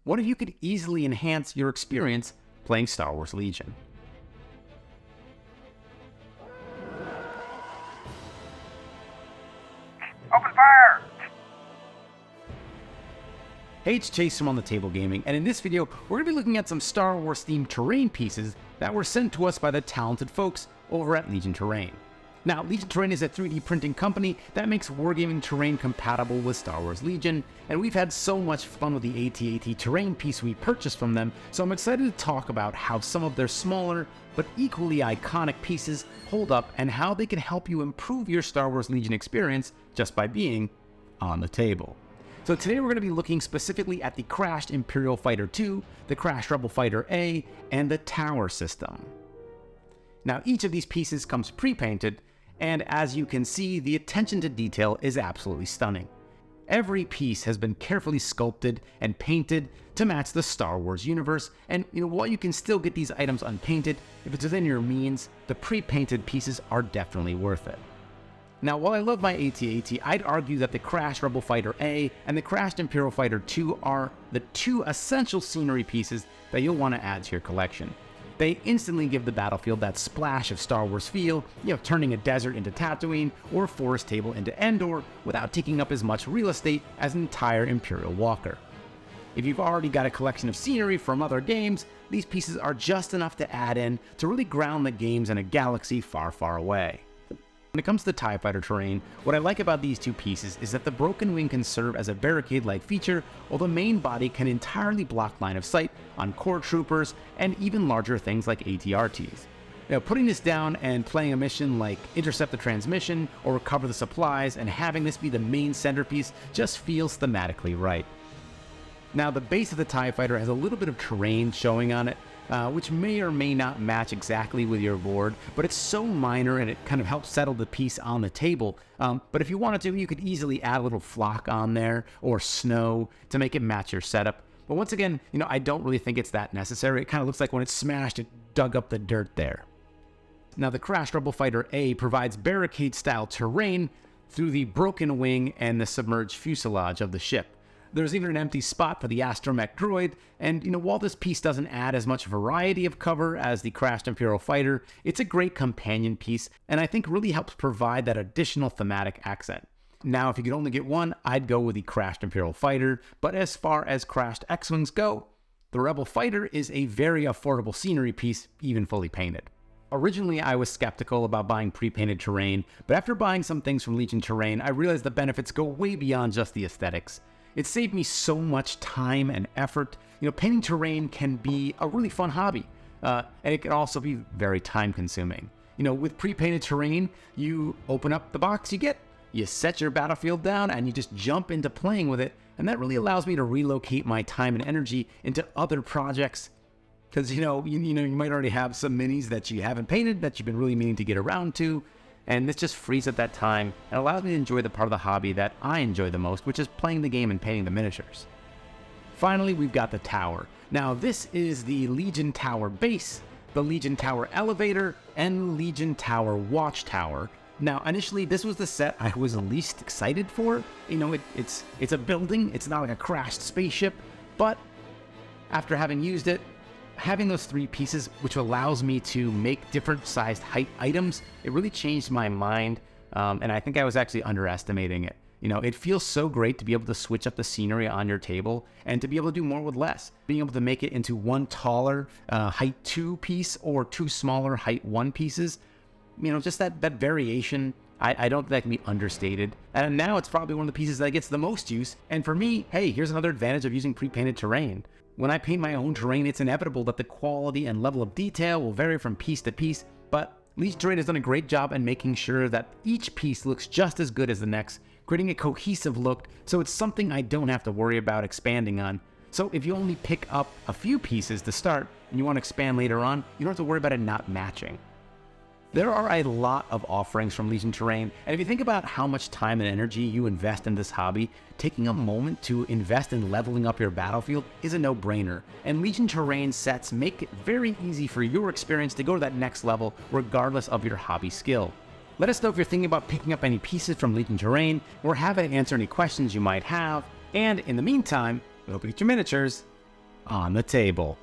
what if you could easily enhance your experience playing Star Wars Legion? Open fire! Hey, it's Chase from On the Table Gaming, and in this video, we're going to be looking at some Star Wars themed terrain pieces that were sent to us by the talented folks over at Legion Terrain. Now, Legion Terrain is a 3D printing company that makes wargaming terrain compatible with Star Wars Legion, and we've had so much fun with the AT-AT terrain piece we purchased from them, so I'm excited to talk about how some of their smaller but equally iconic pieces hold up and how they can help you improve your Star Wars Legion experience just by being on the table. So today we're going to be looking specifically at the Crashed Imperial Fighter 2, the Crashed Rebel Fighter A, and the Tower system. Now each of these pieces comes pre-painted, and as you can see, the attention to detail is absolutely stunning. Every piece has been carefully sculpted and painted to match the Star Wars universe, and while you can still get these items unpainted, if it's within your means, the pre-painted pieces are definitely worth it. Now, while I love my AT-AT, I'd argue that the Crashed Rebel Fighter A and the Crashed Imperial Fighter 2 are the two essential scenery pieces that you'll want to add to your collection. They instantly give the battlefield that splash of Star Wars feel, turning a desert into Tatooine or a forest table into Endor without taking up as much real estate as an entire Imperial walker. If you've already got a collection of scenery from other games, these pieces are just enough to add in to really ground the games in a galaxy far, far away. When it comes to TIE Fighter terrain, what I like about these two pieces is that the broken wing can serve as a barricade-like feature, while the main body can entirely block line of sight on core troopers and even larger things like AT-RTs. Now, putting this down and playing a mission like intercept the transmission or recover the supplies and having this be the main centerpiece just feels thematically right. Now, the base of the TIE Fighter has a little bit of terrain showing on it, which may or may not match exactly with your board, but it's so minor and it kind of helps settle the piece on the table. But if you wanted to, you could easily add a little flock on there or snow to make it match your setup. But once again, I don't really think it's that necessary. It kind of looks like when it's smashed, it dug up the dirt there. Now, the Crashed Rebel Fighter A provides barricade-style terrain through the broken wing and the submerged fuselage of the ship. There's even an empty spot for the astromech droid, and while this piece doesn't add as much variety of cover as the Crashed Imperial Fighter, it's a great companion piece, and I think really helps provide that additional thematic accent. Now, if you could only get one, I'd go with the Crashed Imperial Fighter, but as far as Crashed X-Wings go, the Rebel Fighter is a very affordable scenery piece, even fully painted. Originally, I was skeptical about buying pre-painted terrain, but after buying some things from Legion Terrain, I realized the benefits go way beyond just the aesthetics. It saved me so much time and effort. Painting terrain can be a really fun hobby, and it can also be very time consuming. With pre-painted terrain, you open up the box you set your battlefield down, and you just jump into playing with it, and that really allows me to relocate my time and energy into other projects. Because, you might already have some minis that you haven't painted that you've been really meaning to get around to, and this just frees up that time and allows me to enjoy the part of the hobby that I enjoy the most, which is playing the game and painting the miniatures. Finally, we've got the tower. Now, this is the Legion Tower base, the Legion Tower elevator, and Legion Tower watchtower. Now, initially, this was the set I was least excited for. It's a building, it's not like a crashed spaceship, but after having used it, having those three pieces, which allows me to make different sized height items, it really changed my mind, and I think I was actually underestimating it. It feels so great to be able to switch up the scenery on your table and to be able to do more with less. Being able to make it into one taller height 2 piece or two smaller height 1 pieces, just that variation, I don't think that can be understated. And now it's probably one of the pieces that gets the most use, and for me, hey, here's another advantage of using pre-painted terrain. When I paint my own terrain, it's inevitable that the quality and level of detail will vary from piece to piece, but Legion Terrain has done a great job in making sure that each piece looks just as good as the next, creating a cohesive look, so it's something I don't have to worry about expanding on. So if you only pick up a few pieces to start, and you want to expand later on, you don't have to worry about it not matching. There are a lot of offerings from Legion Terrain, and if you think about how much time and energy you invest in this hobby, taking a moment to invest in leveling up your battlefield is a no-brainer, and Legion Terrain sets make it very easy for your experience to go to that next level regardless of your hobby skill. Let us know if you're thinking about picking up any pieces from Legion Terrain, or have it answer any questions you might have, and in the meantime, we hope you get your miniatures on the table.